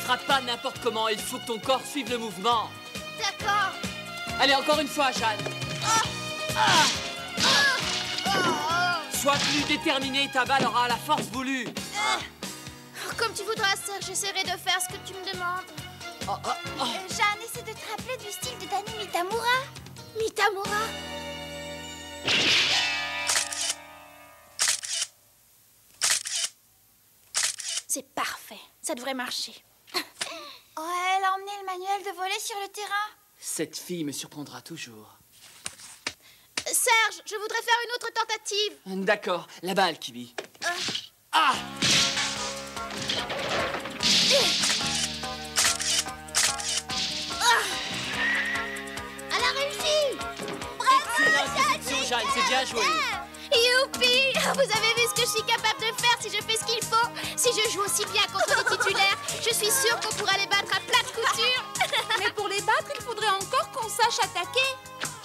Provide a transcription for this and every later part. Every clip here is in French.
frappe pas n'importe comment, il faut que ton corps suive le mouvement. D'accord. Allez, encore une fois, Jeanne. Sois plus déterminé, ta balle aura la force voulue. Comme tu voudras, Serge, j'essaierai de faire ce que tu me demandes. Jeanne, essaie de te rappeler du style de Dani Mitamura. Mitamura. C'est parfait, ça devrait marcher. Oh, elle a emmené le manuel de volley sur le terrain. Cette fille me surprendra toujours. Serge, je voudrais faire une autre tentative. D'accord, la balle, Kibi. Ah! Elle a réussi. Bravo, Jeanne, c'est bien joué. Youpi! Vous avez vu ce que je suis capable de faire si je fais ce qu'il faut? Si je joue aussi bien contre les titulaires, je suis sûre qu'on pourra les battre à plate couture. Mais pour les battre, il faudrait encore qu'on sache attaquer.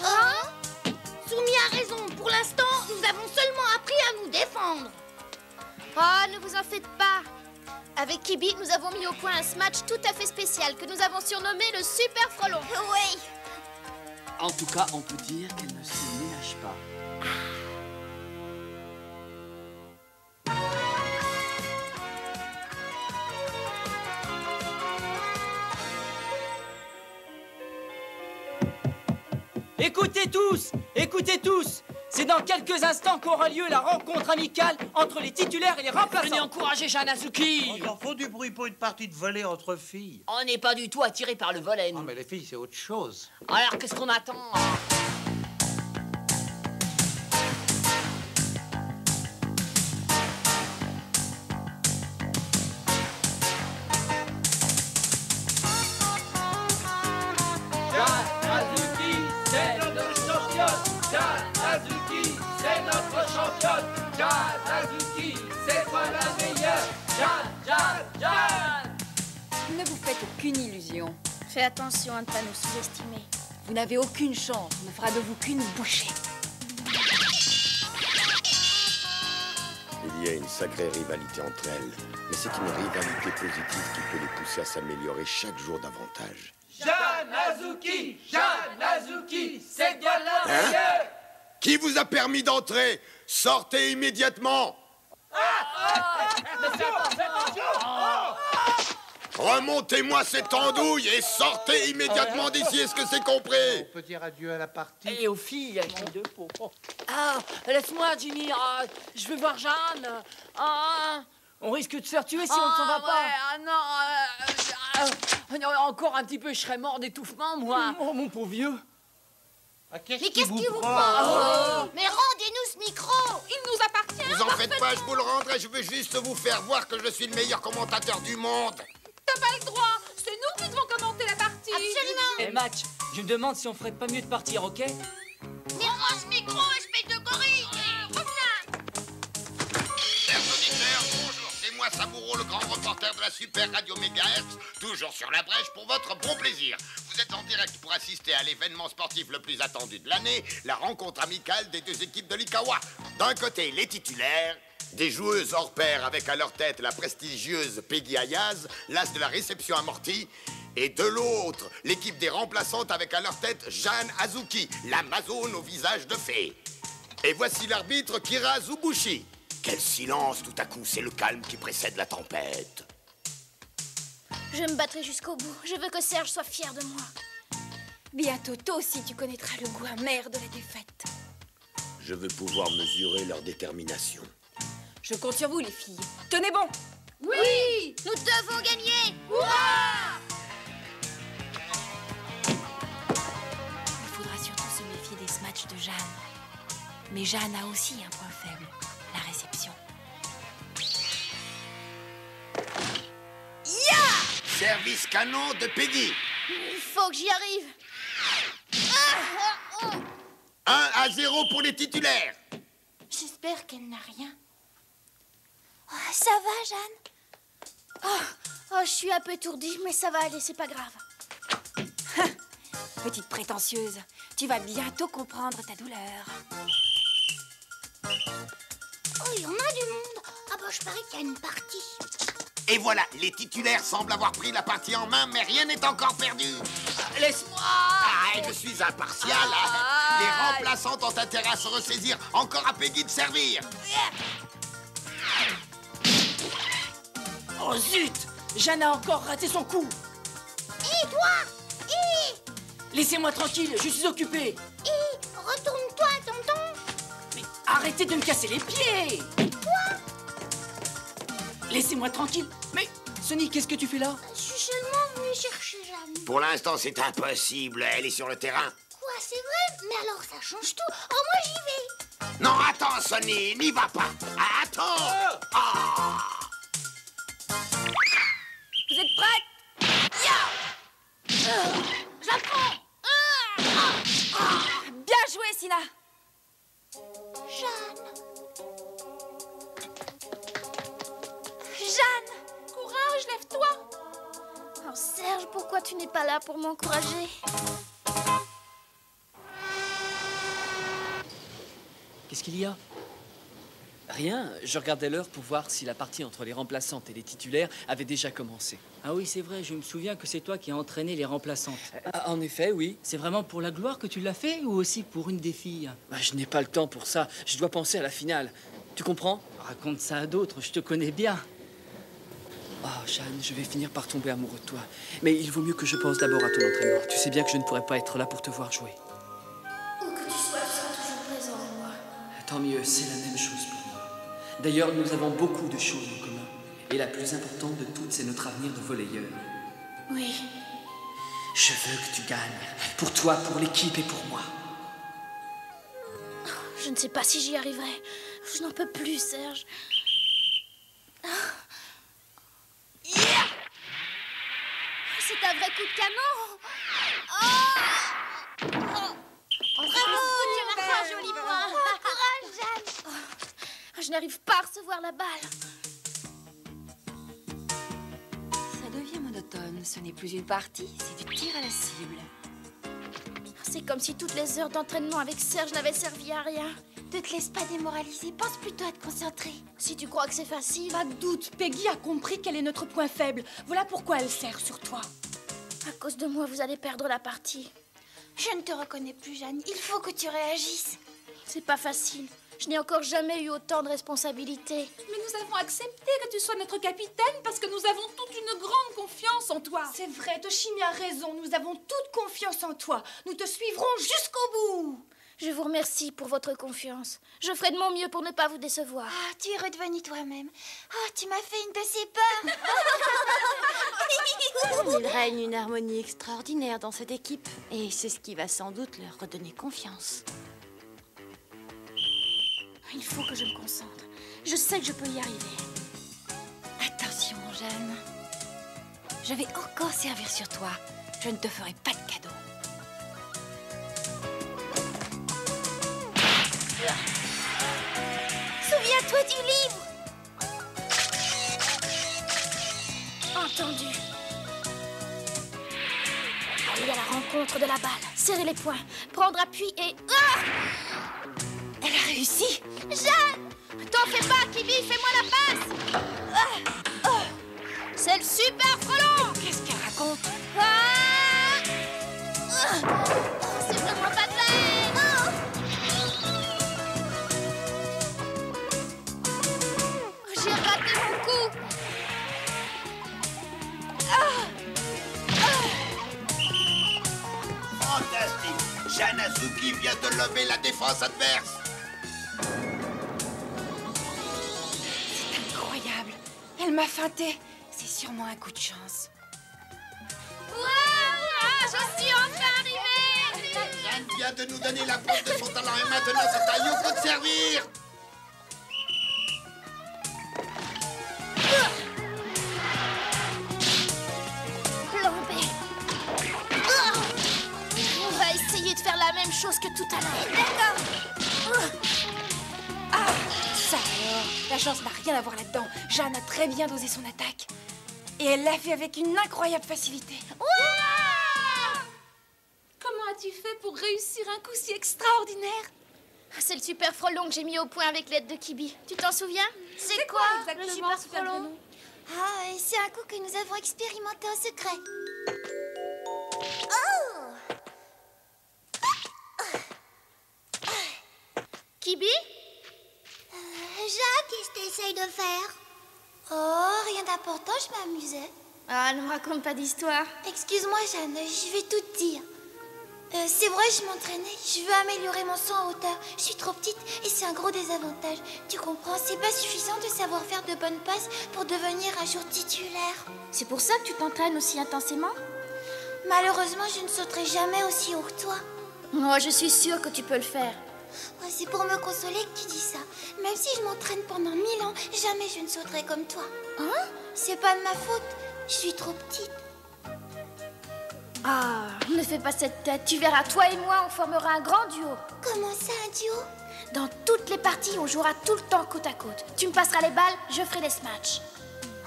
Hein? Soumi a raison. Pour l'instant, nous avons seulement appris à nous défendre. Oh, ne vous en faites pas. Avec Kibi, nous avons mis au point un match tout à fait spécial que nous avons surnommé le Super Frelon. Oui. En tout cas, on peut dire qu'elle ne se ménage pas. Écoutez tous, c'est dans quelques instants qu'aura lieu la rencontre amicale entre les titulaires et les remplaçants. Venez encourager Jeanne Azuki. Il en faut du bruit pour une partie de volley entre filles. On n'est pas du tout attirés par le volley, nous. Non, mais les filles, c'est autre chose. Alors, qu'est-ce qu'on attend? Jeanne Azuki, c'est toi la meilleure. Jeanne. Ne vous faites aucune illusion. Fais attention à ne pas nous sous-estimer. Vous n'avez aucune chance. On ne fera de vous qu'une bouchée. Il y a une sacrée rivalité entre elles, mais c'est une rivalité positive qui peut les pousser à s'améliorer chaque jour davantage. Jeanne Azuki, c'est toi la meilleure. Qui vous a permis d'entrer? Sortez immédiatement! Remontez-moi cette andouille et sortez immédiatement d'ici, est-ce que c'est compris? On peut dire adieu à la partie. Et aux filles, avec les deux pots. Ah, laisse-moi, Jimmy. Ah, je veux voir Jeanne. Ah, on risque de se faire tuer si on ne s'en va pas. Non, encore un petit peu, je serais mort d'étouffement, moi. Oh, mon pauvre vieux. Ah, qu'est-ce Mais qui vous prend? Mais rendez-nous ce micro. Il nous appartient. Vous en faites pas, je vous le rendrai, je veux juste vous faire voir que je suis le meilleur commentateur du monde. T'as pas le droit. C'est nous qui devons commenter la partie. Absolument. Et match, je me demande si on ferait pas mieux de partir, ok? Mais rends ce micro, espèce de gorille. Reviens. Chers auditeurs, bonjour, c'est moi Saburo, le grand reporter de la Super Radio Mégahertz, toujours sur la brèche pour votre bon plaisir. Vous êtes en direct pour assister à l'événement sportif le plus attendu de l'année, la rencontre amicale des deux équipes de l'Ikawa. D'un côté, les titulaires, des joueuses hors pair avec à leur tête la prestigieuse Peggy Ayaz, l'as de la réception amortie, et de l'autre, l'équipe des remplaçantes avec à leur tête Jeanne Azuki, l'Amazone au visage de fée. Et voici l'arbitre Kira Zubushi. Quel silence tout à coup, c'est le calme qui précède la tempête. Je me battrai jusqu'au bout. Je veux que Serge soit fier de moi. Bientôt, toi aussi, tu connaîtras le goût amer de la défaite. Je veux pouvoir mesurer leur détermination. Je compte sur vous, les filles. Tenez bon. Oui. Nous devons gagner. Il faudra surtout se méfier des matchs de Jeanne. Mais Jeanne a aussi un point faible, la réception. Service canon de Peggy. Il faut que j'y arrive. 1-0 pour les titulaires. J'espère qu'elle n'a rien. Oh, ça va, Jeanne? Oh, je suis un peu étourdie, mais ça va aller, c'est pas grave. Petite prétentieuse, tu vas bientôt comprendre ta douleur. Oh, il y en a du monde. Ah bah, je parie qu'il y a une partie. Et voilà, les titulaires semblent avoir pris la partie en main, mais rien n'est encore perdu. Laisse-moi. Ah, je suis impartial. Les remplaçantes ont intérêt à se ressaisir. Encore à Peggy de servir. Oh zut! Jeanne a encore raté son coup. Hé, toi! Hé! Laissez-moi tranquille, je suis occupé. Hé! Retourne-toi, tonton! Mais arrêtez de me casser les pieds. Quoi? Laissez-moi tranquille. Mais Sonic, qu'est-ce que tu fais là? Je suis seulement venue chercher Jeanne. Pour l'instant, c'est impossible. Elle est sur le terrain. Quoi, c'est vrai? Mais alors ça change tout. Oh, moi j'y vais. Non, attends, Sonny, n'y va pas. Attends. Ah. Vous êtes prêtes? J'apprends. Bien joué, Sina. Jeanne. Jeanne, courage, lève-toi. Oh Serge, pourquoi tu n'es pas là pour m'encourager? Qu'est-ce qu'il y a? Rien, je regardais l'heure pour voir si la partie entre les remplaçantes et les titulaires avait déjà commencé. Ah oui, c'est vrai, je me souviens que c'est toi qui as entraîné les remplaçantes. En effet, oui. C'est vraiment pour la gloire que tu l'as fait ou aussi pour une des filles? Bah, je n'ai pas le temps pour ça, je dois penser à la finale. Tu comprends? Raconte ça à d'autres, je te connais bien. Oh, Jeanne, je vais finir par tomber amoureux de toi. Mais il vaut mieux que je pense d'abord à ton entraînement. Tu sais bien que je ne pourrai pas être là pour te voir jouer. Où que tu sois, tu seras toujours présent en moi. Tant mieux, c'est la même chose pour moi. D'ailleurs, nous avons beaucoup de choses en commun. Et la plus importante de toutes, c'est notre avenir de volleyeur. Oui. Je veux que tu gagnes. Pour toi, pour l'équipe et pour moi. Je ne sais pas si j'y arriverai. Je n'en peux plus, Serge. C'est un vrai coup de canon. Bravo, tu marques un joli point. Courage, Jeanne. Je n'arrive pas à recevoir la balle. Ça devient monotone. Ce n'est plus une partie, c'est du tir à la cible. C'est comme si toutes les heures d'entraînement avec Serge n'avaient servi à rien. Ne te laisse pas démoraliser, pense plutôt à te concentrer. Si tu crois que c'est facile. Pas de doute, Peggy a compris quel est notre point faible. Voilà pourquoi elle sert sur toi. À cause de moi, vous allez perdre la partie. Je ne te reconnais plus, Jeanne. Il faut que tu réagisses. C'est pas facile. Je n'ai encore jamais eu autant de responsabilités. Mais nous avons accepté que tu sois notre capitaine parce que nous avons toute une grande confiance en toi. C'est vrai, Toshimi a raison. Nous avons toute confiance en toi. Nous te suivrons jusqu'au bout. Je vous remercie pour votre confiance. Je ferai de mon mieux pour ne pas vous décevoir. Ah, tu es redevenue toi-même. Ah, tu m'as fait une de ces peurs. Il règne une harmonie extraordinaire dans cette équipe. Et c'est ce qui va sans doute leur redonner confiance. Il faut que je me concentre. Je sais que je peux y arriver. Attention, Jeanne. Je vais encore servir sur toi. Je ne te ferai pas de cadeau. Souviens-toi du livre. Entendu. Aller à la rencontre de la balle. Serrer les poings. Prendre appui et... Ah! Elle a réussi. Jeanne! T'en fais pas, Kibi, fais-moi la passe. C'est le super frelon. Qu'est-ce qu'elle raconte? C'est vraiment pas vrai. J'ai raté mon coup. Fantastique. Jeanne Azuki vient de lever la défense adverse. Incroyable. Elle m'a feinté. C'est sûrement un coup de chance. Je suis enfin arrivée. Jeanne vient de nous donner la preuve de son talent et maintenant c'est à Yoko de servir. Plombé. On va essayer de faire la même chose que tout à l'heure. D'accord. Ah, ça alors. La chance n'a rien à voir là-dedans. Jeanne a très bien dosé son attaque. Et elle l'a fait avec une incroyable facilité. Comment as-tu fait pour réussir un coup si extraordinaire? C'est le super frelon que j'ai mis au point avec l'aide de Kibi. Tu t'en souviens? C'est quoi le super frelon? Ah, et c'est un coup que nous avons expérimenté en secret. Oh! Kibi? Jacques, qu'est-ce que t'essayes de faire? Oh, rien d'important, je m'amusais. Ah, ne me raconte pas d'histoire. Excuse-moi, Jeanne, je vais tout te dire. C'est vrai, je m'entraînais. Je veux améliorer mon saut en hauteur. Je suis trop petite et c'est un gros désavantage. Tu comprends, c'est pas suffisant de savoir faire de bonnes passes pour devenir un jour titulaire. C'est pour ça que tu t'entraînes aussi intensément? Malheureusement, je ne sauterai jamais aussi haut que toi. Oh, je suis sûre que tu peux le faire. Oh, c'est pour me consoler que tu dis ça. Même si je m'entraîne pendant 1000 ans, jamais je ne sauterai comme toi. Hein? C'est pas de ma faute. Je suis trop petite. Ah, ne fais pas cette tête. Tu verras, toi et moi, on formera un grand duo. Comment ça, un duo? Dans toutes les parties, on jouera tout le temps côte à côte. Tu me passeras les balles, je ferai les smash.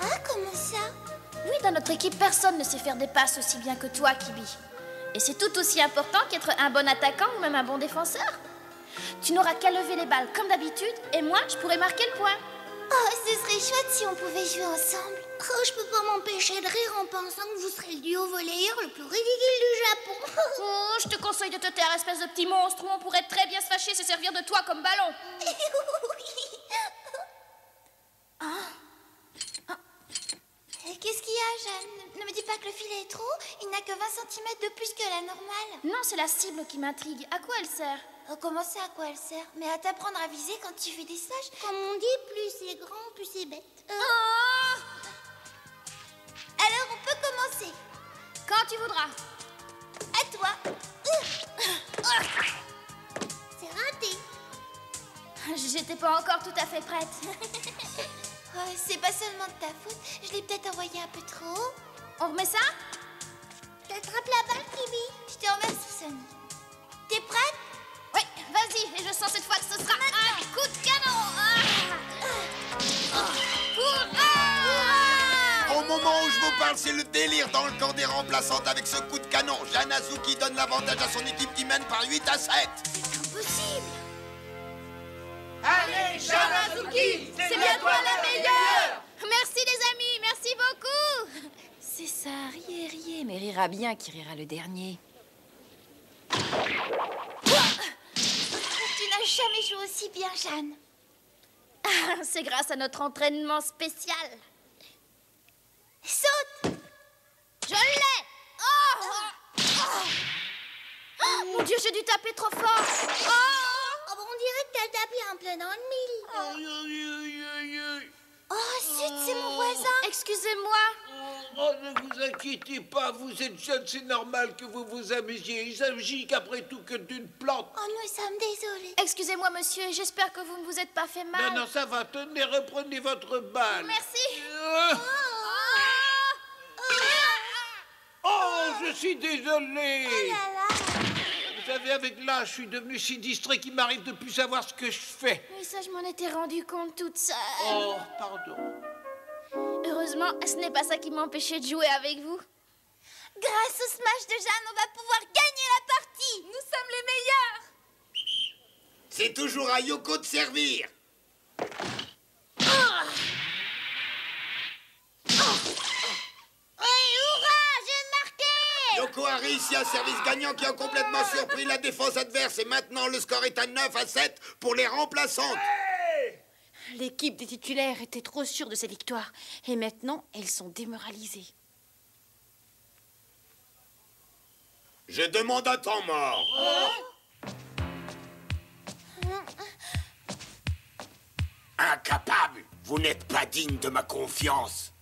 Ah, comment ça? Oui, dans notre équipe, personne ne sait faire des passes aussi bien que toi, Kibi. Et c'est tout aussi important qu'être un bon attaquant ou même un bon défenseur. Tu n'auras qu'à lever les balles comme d'habitude, et moi, je pourrai marquer le point. Oh, ce serait chouette si on pouvait jouer ensemble. Oh, je peux pas m'empêcher de rire en pensant que vous serez le duo volleyeur le plus ridicule du Japon. Oh, je te conseille de te taire, espèce de petit monstre, ou on pourrait très bien se fâcher et se servir de toi comme ballon. Qu'est-ce qu'il y a, Jeanne? Ne me dis pas que le filet est trop haut. Il n'a que 20 cm de plus que la normale. Non, c'est la cible qui m'intrigue. À quoi elle sert? Comment ça, à quoi elle sert? Mais à t'apprendre à viser quand tu fais des stages. Comme on dit, plus c'est grand, plus c'est bête. Alors, on peut commencer. Quand tu voudras. À toi. C'est raté. J'étais pas encore tout à fait prête. Oh, c'est pas seulement de ta faute. Je l'ai peut-être envoyé un peu trop haut. On remet ça? T'attrapes la balle, Kibi. Je te remercie, Sonny. T'es prête? Oui, vas-y. Et je sens cette fois que ce sera un coup de canon. Au moment où je vous parle, c'est le délire dans le camp des remplaçantes avec ce coup de canon. Jeanne Azuki donne l'avantage à son équipe qui mène par 8 à 7. C'est impossible. Allez, Jeanne Azuki, c'est bien toi la meilleure. Merci les amis, merci beaucoup. C'est ça, riez, riez, mais rira bien qui rira le dernier. Tu n'as jamais joué aussi bien, Jeanne. C'est grâce à notre entraînement spécial. Saute! Je l'ai! Oh, mon Dieu, j'ai dû taper trop fort. On dirait que t'as tapé en plein dans le mille. Oh, zut, c'est mon voisin. Excusez-moi. Oh, ne vous inquiétez pas, vous êtes jeune, c'est normal que vous vous amusiez. Il s'agit qu'après tout que d'une plante. Oh, nous sommes désolés. Excusez-moi, monsieur, j'espère que vous ne vous êtes pas fait mal. Non, non, ça va, tenez, reprenez votre balle. Merci. Oh, je suis désolé. Oh là là. Vous savez, avec l'âge, je suis devenu si distrait qu'il m'arrive de plus savoir ce que je fais. Oui, ça, je m'en étais rendu compte toute seule. Oh, pardon. Heureusement, ce n'est pas ça qui m'empêchait de jouer avec vous. Grâce au smash de Jeanne, on va pouvoir gagner la partie. Nous sommes les meilleurs. C'est toujours à Yoko de servir. Yoko a réussi un service gagnant qui a complètement surpris la défense adverse. Et maintenant, le score est à 9 à 7 pour les remplaçantes. L'équipe des titulaires était trop sûre de sa victoire. Et maintenant, elles sont démoralisées. Je demande un temps mort. Incapable. Vous n'êtes pas digne de ma confiance.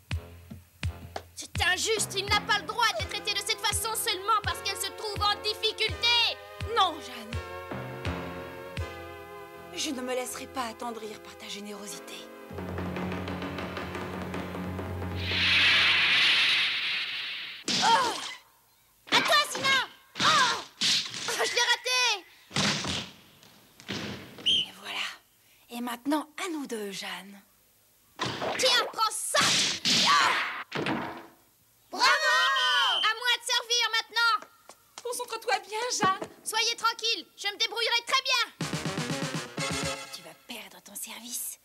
C'est injuste. Il n'a pas le droit d'être traité de cette façon seulement parce qu'elle se trouve en difficulté. Non, Jeanne. Je ne me laisserai pas attendrir par ta générosité. Oh! À toi, Sina! Oh! Je l'ai raté! Et voilà. Et maintenant, à nous deux, Jeanne. Tiens, prends ça! Bravo! À moi de servir maintenant! Concentre-toi bien, Jeanne. Soyez tranquille, je me débrouillerai très bien. Tu vas perdre ton service.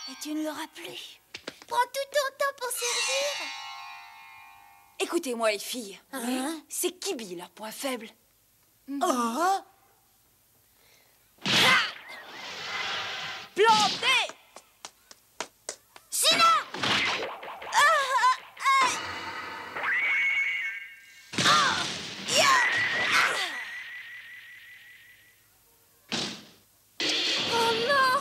Et tu ne l'auras plus. prends tout ton temps pour servir. Écoutez-moi, les filles. C'est Kibi, leur point faible. Oh. Planté. Sinon Oh non!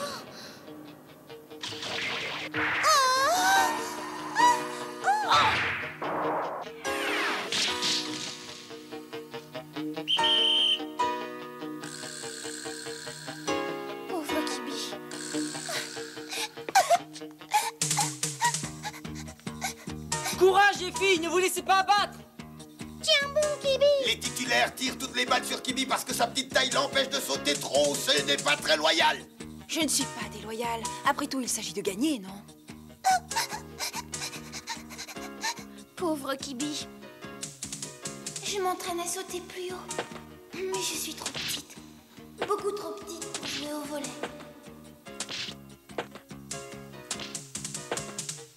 Pauvre Kibi. Courage, les filles, ne vous laissez pas abattre. Tiens bon, Kibi. Les titulaires tirent toutes les balles sur Kibi parce que sa petite taille l'empêche de sauter trop. Ce n'est pas très loyal. Je ne suis pas déloyale. Après tout, il s'agit de gagner, non? Pauvre Kibi. Je m'entraîne à sauter plus haut. Mais je suis trop petite. Beaucoup trop petite pour jouer au volley.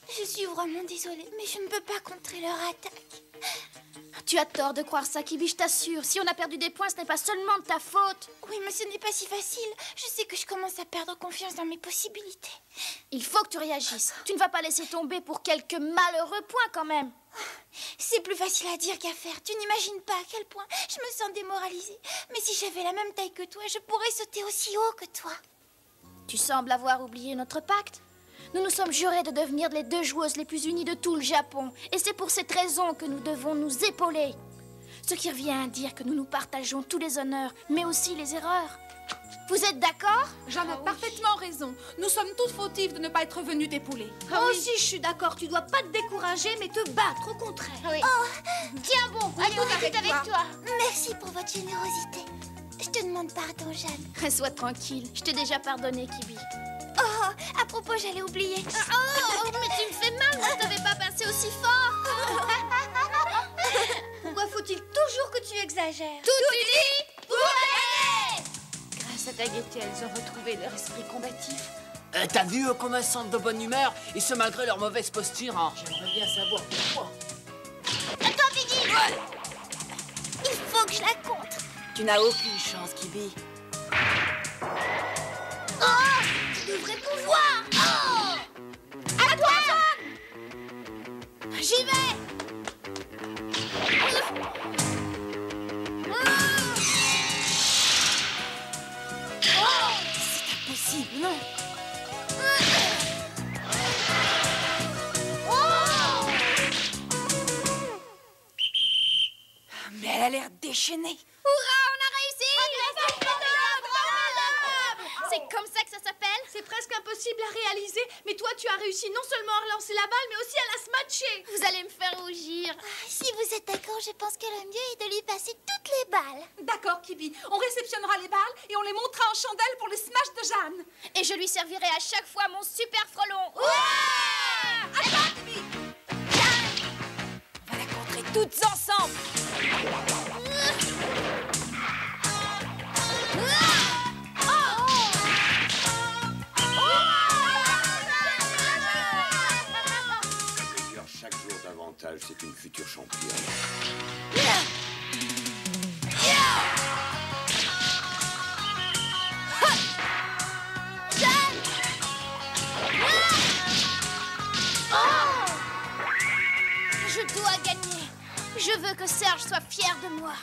Je suis vraiment désolée, mais je ne peux pas contrer leur attaque. Tu as tort de croire ça, Kibi, je t'assure. Si on a perdu des points, ce n'est pas seulement de ta faute. Oui, mais ce n'est pas si facile. Je sais que je commence à perdre confiance dans mes possibilités. Il faut que tu réagisses. Tu ne vas pas laisser tomber pour quelques malheureux points, quand même. C'est plus facile à dire qu'à faire. Tu n'imagines pas à quel point je me sens démoralisée. Mais si j'avais la même taille que toi, je pourrais sauter aussi haut que toi. Tu sembles avoir oublié notre pacte. Nous nous sommes jurés de devenir les 2 joueuses les plus unies de tout le Japon. Et c'est pour cette raison que nous devons nous épauler. Ce qui revient à dire que nous nous partageons tous les honneurs, mais aussi les erreurs. Vous êtes d'accord? Jeanne a parfaitement raison. Nous sommes toutes fautives de ne pas être venues t'épauler. Moi aussi, je suis d'accord. Tu dois pas te décourager, mais te battre, au contraire. Oui. Oh, tiens bon, allez, on est avec toi. Merci pour votre générosité. Je te demande pardon, Jeanne. Sois tranquille. Je t'ai déjà pardonné, Kibi. Oh, à propos, j'allais oublier. Oh, mais tu me fais mal. Je t'avais pas pincé aussi fort. Pourquoi faut-il toujours que tu exagères? Tout unis pour gagner! Grâce à ta gaieté, elles ont retrouvé leur esprit combatif. T'as vu comme elles semblent de bonne humeur, et ce malgré leur mauvaise posture. Hein. J'aimerais bien savoir pourquoi. Attends, Biggie! Il faut que je la contre. Tu n'as aucune chance, Kibi. Oh! Tu devrais pouvoir! Oh! À toi, Jeanne! J'y vais! C'est impossible, non? Mais elle a l'air déchaînée. Hurrah, on a réussi! C'est comme ça que ça s'appelle? C'est presque impossible à réaliser, mais toi, tu as réussi non seulement à relancer la balle, mais aussi à la smatcher. Vous allez me faire rougir. Si vous êtes d'accord, je pense que le mieux est de lui passer toutes les balles. D'accord, Kibi. On réceptionnera les balles et on les montrera en chandelle pour les smash de Jeanne. Et je lui servirai à chaque fois mon super frelon. À toi, Kibi. On va la contrer toutes ensemble. Chaque jour davantage, c'est une future championne. Je dois gagner. Je veux que Serge soit fier de moi.